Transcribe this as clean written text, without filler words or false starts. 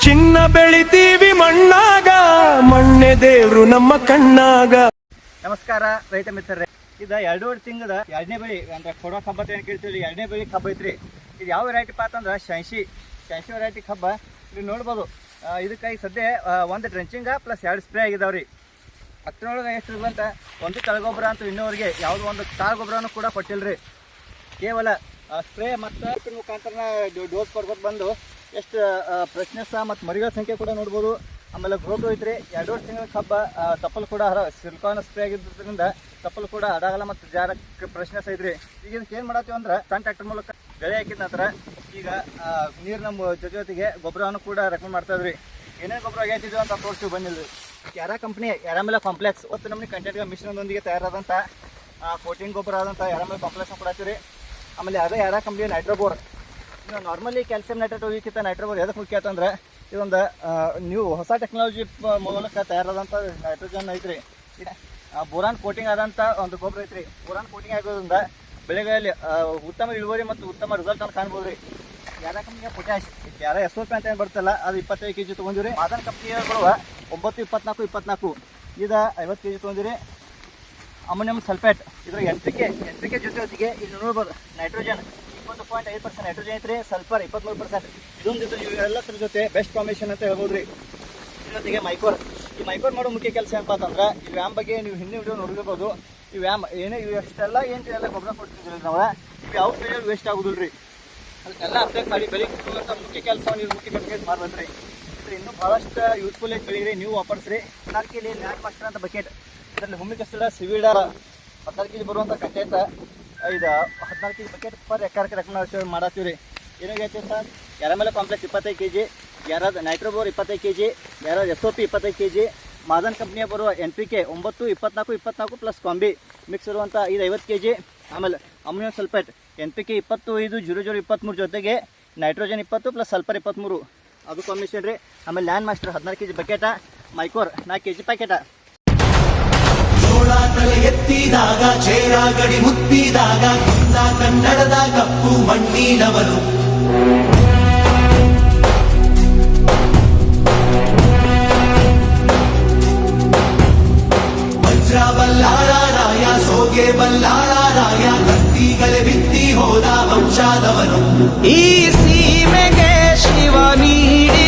ಚಿನ್ನ ಬೆಳಿತೀವಿ ಮಣ್ಣಾಗ, ಮಣ್ಣೆ ದೇವ್ರು ನಮ್ಮ ಕಣ್ಣಾಗ. ನಮಸ್ಕಾರ ರೈತ ಮಿತ್ರರೇ, ಇದು 2 ತಿಂಗಳ 2ನೇ ಬೆಳೆ ಅಂದ್ರೆ ಕೊಡೋ ಕಬ್ಬ ಅಂತ ಏನು ಕೇಳ್ತೀವಿ. 2ನೇ ಬೆಳೆ ಕಬ್ಬ ಐತ್ರಿ. ಇದು ಯಾವ ವೆರೈಟಿ ಪಾತ ಅಂದ್ರೆ ಶಂಶಿ ವೆರೈಟಿ ಕಬ್ಬ. ಇಲ್ಲಿ ನೋಡ್ಬೋದು, ಇದಕ್ಕಾಗಿ ಸದ್ಯ ಒಂದು ಡ್ರೆಂಚಿಂಗ ಪ್ಲಸ್ 2 ಸ್ಪ್ರೇ ಆಗಿದಾವ್ರಿ. ಅಷ್ಟರೊಳಗೆ ಎಷ್ಟು ಅಂತ ಒಂದು ತಳಗೊಬ್ಬರ ಅಂತೂ ಇನ್ನೂವರೆಗೆ ಯಾವುದೋ ಒಂದು ತಾಳು ಗೊಬ್ಬರನೂ ಕೂಡ ಕೊಟ್ಟಿಲ್ರಿ. ಕೇವಲ ಸ್ಪ್ರೇ ಮತ್ತು ಮುಖಾಂತರ ಡೋಸ್ ಕೊಡ್ಬೋದು ಬಂದು ಎಷ್ಟು ಫ್ರೆಶ್ನೆಸ್ ಮತ್ತು ಮರಿಗಳ ಸಂಖ್ಯೆ ಕೂಡ ನೋಡ್ಬೋದು. ಆಮೇಲೆ ಗ್ರೋತ್ ಐತ್ರಿ. 2 ತಿಂಗಳ ಕಬ್ಬ ತಪ್ಪಲು ಕೂಡ ಸಿಲ್ಕಾನ್ ಸ್ಪ್ರೇ ಆಗಿದ್ದರಿಂದ ತಪ್ಪಲು ಕೂಡ ಅಡಾಗಲ್ಲ ಮತ್ತು ಜಾರಕ್ಕೆ ಫ್ರೆಶ್ನೆಸ್ ಐತ್ರಿ. ಈಗ ಇದಕ್ಕೆ ಏನು ಮಾಡತ್ತೀವಿ ಅಂದ್ರೆ ಸಣ್ಣ ಟ್ರ್ಯಾಕ್ಟರ್ ಮೂಲಕ ಬೆಳೆ ಹಾಕಿದ ನಂತರ ಈಗ ನೀರಿನ ಜೊತೆಗೆ ಗೊಬ್ಬರವನ್ನು ಕೂಡ ರೆಕಮೆಂಡ್ ಮಾಡ್ತಾ ಇದ್ರಿ. ಏನೇನು ಗೊಬ್ಬರ ಆಗೈತಿದ್ವಿ ಅಂತ ತೋರಿಸ್ತೀವಿ ಬಂದಿದ್ವಿ. ಯಾರಾ ಕಂಪ್ನಿ ಯಾರಾಮೇಲೆ ಕಾಂಪ್ಲೆಕ್ಸ್ ಒತ್ತು ನಮ್ಮನೆ ಕಂಟೆಂಟ್ಗೆ ಮಿಶ್ರಣದೊಂದಿಗೆ ತಯಾರಾದಂಥ ಕೋಟಿಂಗ್ ಗೊಬ್ಬರ ಆದಂಥ ಯಾರಾಮೇಲೆ ಕಾಂಪ್ಲೆಕ್ಸ್ನ ಕೊಡತ್ತೀವಿ. ಆಮೇಲೆ ಅದೇ ಯಾರಾ ಕಂಪ್ನಿ ನೈಟ್ರೋಬೋರ್. ಇನ್ನು ನಾರ್ಮಲಿ ಕ್ಯಾಲ್ಸಿಯಂ ನೈಟ್ರೇಟ್ ಹೋಗಿಕ್ಕಿಂತ ನೈಟ್ರೋಬೋರ್ ಎದಕ್ಕೆ ಮುಖ್ಯ ಅಂತಂದ್ರೆ ಇದೊಂದು ನೀವು ಹೊಸ ಟೆಕ್ನಾಲಜಿ ಮೂಲಕ ತಯಾರಾದಂಥ ನೈಟ್ರೋಜನ್ ಐತ್ರಿ. ಬೋರಾನ್ ಕೋಟಿಂಗ್ ಆದಂಥ ಒಂದು ಗೊಬ್ಬರ ಐತ್ರಿ. ಬೋರಾನ್ ಕೋಟಿಂಗ್ ಆಗೋದ್ರಿಂದ ಬೆಳೆಗಳಲ್ಲಿ ಉತ್ತಮ ಇಳುವರಿ ಮತ್ತು ಉತ್ತಮ ರಿಸಲ್ಟನ್ನು ಕಾಣ್ಬೋದು ರೀ. ಯಾರ ಕಂಪ್ನಿಗೆ ಪೊಟ್ಯಾಶ್ ಯಾರ SOP ಅಂತ ಏನು ಬರ್ತಲ್ಲ ಅದು 25 kg ತೊಗೊಂಡಿರಿ. ಮಾದನ್ ಕಂಪ್ನಿಗಳು 9, 24, 24 ಇದು 50 kg ತೊಗೊಂಡಿರಿ. ಅಮೋನಿಯಂ ಸಲ್ಫೇಟ್ ಇದ್ರ NPK ಜೊತೆಗೆ ಇಲ್ಲಿ ನೋಡ್ಬೋದು ನೈಟ್ರೋಜನ್ 20.5% ನೈಟ್ರೋಜನ್ ಐತ್ರಿ. ಸಲ್ಫರ್ 23%. ಇದೊಂದು ಇವೆಲ್ಲದ್ರ ಜೊತೆ ಬೆಸ್ಟ್ ಕಾಂಬಿನೇಷನ್ ಅಂತ ಹೇಳ್ಬೋದು ರೀ. ಜೊತೆಗೆ ಮೈಕೋರ್. ಈ ಮೈಕೋರ್ ಮಾಡೋ ಮುಖ್ಯ ಕೆಲಸ ಏನಪ್ಪ ಅಂತಂದ್ರೆ ಈ ವ್ಯಾಮ್ ಬಗ್ಗೆ ನೀವು ಹಿಂದಿನ ವಿಡಿಯೋ ನೋಡಿರ್ಬೋದು. ಈ ವ್ಯಾಮ್ ಇವೆಲ್ಲ ಏನು ಗೊಬ್ಬರ ಕೊಡ್ತಿದ್ರಿ ನಾವು, ಇವು ಯಾವ ಪೀರಿಯಡ್ ವೇಸ್ಟ್ ಆಗೋದಿಲ್ಲ ರೀ. ಅದಕ್ಕೆಲ್ಲ ಅಪ್ಡೇಟ್ ಮಾಡಿ ಬೆಳೆ ಕೊಡುವಂಥ ಮುಖ್ಯ ಕೆಲಸ ನೀವು ಮುಖ್ಯ ಕೆಲಸ ಮಾಡ್ಬೇಕು ರೀ. ಇನ್ನೂ ಭಾಳಷ್ಟು ಯೂಸ್ಫುಲ್ ಆಗಿ ಬೆಳೀರಿ, ನೀವು ವಾಪರ್ಸ್ರಿ. 14 kg ಲ್ಯಾಂಡ್ ಮಾಸ್ಟರ್ ಅಂತ ಬಕೆಟ್. ಇದರಲ್ಲಿ ಹುಮ್ಮಿ ಕಸ್ಟಡ ಸಿವಿಡ 14 kg ಬರುವಂಥ ಕಂಟೆಂಟ್ ಇದು 14 kg ಬಕೆಟ್ ಪರ್ ಎಕರ್ಗೆ ರೆಕಮೆಂಡ್ ಮಾಡತ್ತೀವಿ ರೀ. ಏನಾಗೈತೆ ಸರ್, ಯಾರಾಮೇಲೆ ಕಾಂಪ್ಲೆಕ್ಸ್ 25 kg, ಯಾರಾದ ನೈಟ್ರೋಬೋರ್ 25 kg, ಯಾರಾದ SOP 25 kg, ಮಾದನ್ ಕಂಪ್ನಿಯ ಬರುವ NPK 9, 24, 24 ಪ್ಲಸ್ ಕಾಂಬಿ ಮಿಕ್ಸ್ ಇರುವಂಥ ಇದು 50 kg. ಆಮೇಲೆ ಅಮೋನಿಯಂ ಸಲ್ಫೇಟ್ NPK 25, 00, 23 ಜೊತೆಗೆ ನೈಟ್ರೋಜನ್ 20 ಪ್ಲಸ್ ಸಲ್ಫರ್ 23 ಅದು ಕಾಂಬಿನೇಷನ್ ರೀ. ಆಮೇಲೆ ಲ್ಯಾಂಡ್ ಮಾಸ್ಟರ್ 14 kg ಬಕೆಟ, ಮೈಕೋರ್ 4 kg ಪ್ಯಾಕೆಟ. ತಲೆ ಎತ್ತಿದಾಗ ಚೇರ ಗಡಿ ಮುತ್ತಿದಾಗ ಕನ್ನಡದ ಕಪ್ಪು ಮಣ್ಣಿನವನು ವಜ್ರ ಬಲ್ಲಾಳರಾಯ ಸೋಗೆ ಬಲ್ಲಾಳರಾಯ ಕತ್ತಿಗಲೆ ಬಿತ್ತಿ ಹೋದ ವಂಶಾದವನು. ಈ ಸೀಮೆಗೆ ಶಿವ ನೀಡಿ